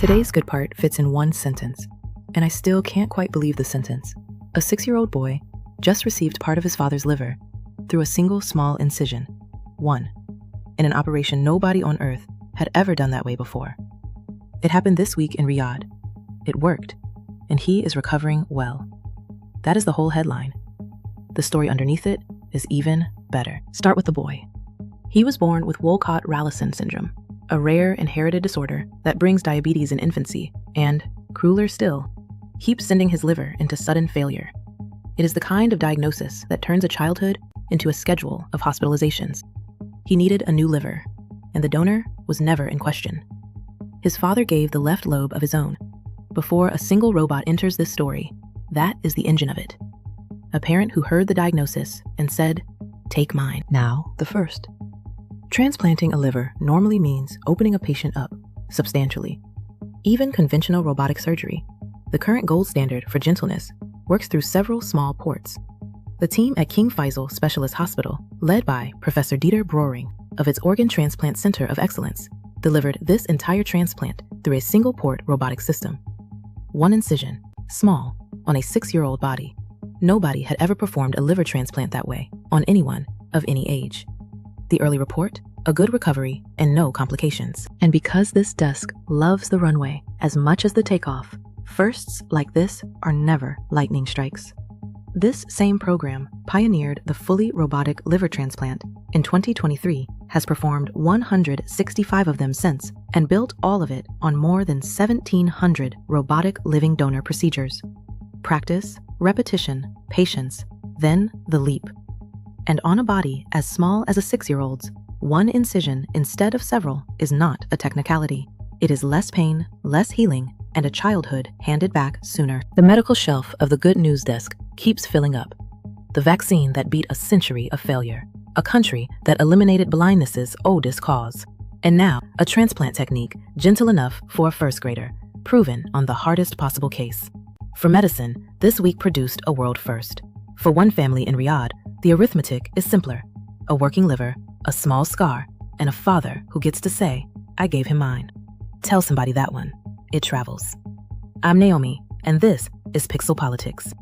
Today's good part fits in one sentence, and I still can't quite believe the sentence. A 6-year-old boy just received part of his father's liver through a single small incision. One. In an operation nobody on Earth had ever done that way before. It happened this week in Riyadh. It worked, and he is recovering well. That is the whole headline. The story underneath it is even better. Start with the boy. He was born with Wolcott-Rallison syndrome, a rare inherited disorder that brings diabetes in infancy and, crueler still, keeps sending his liver into sudden failure. It is the kind of diagnosis that turns a childhood into a schedule of hospitalizations. He needed a new liver, and the donor was never in question. His father gave the left lobe of his own. Before a single robot enters this story, that is the engine of it. A parent who heard the diagnosis and said, "Take mine." Now, the first. Transplanting a liver normally means opening a patient up substantially. Even conventional robotic surgery, the current gold standard for gentleness, works through several small ports. The team at King Faisal Specialist Hospital, led by Professor Broering of its Organ Transplant Center of Excellence, delivered this entire transplant through a single-port robotic system. One incision, small, on a 6-year-old body. Nobody had ever performed a liver transplant that way on anyone of any age. The early report, a good recovery and no complications. And because this desk loves the runway as much as the takeoff, firsts like this are never lightning strikes. This same program pioneered the fully robotic liver transplant in 2023, has performed 165 of them since, and built all of it on more than 1,700 robotic living donor procedures. Practice, repetition, patience, then the leap. And on a body as small as a 6-year-old's, one incision instead of several is not a technicality. It is less pain, less healing, and a childhood handed back sooner. The medical shelf of the Good News Desk keeps filling up. The vaccine that beat a century of failure. A country that eliminated blindness's oldest cause. And now, a transplant technique gentle enough for a first grader, proven on the hardest possible case. For medicine, this week produced a world first. For one family in Riyadh, the arithmetic is simpler. A working liver, a small scar, and a father who gets to say, "I gave him mine." Tell somebody that one. It travels. I'm Naomi, and this is Pixel Politics.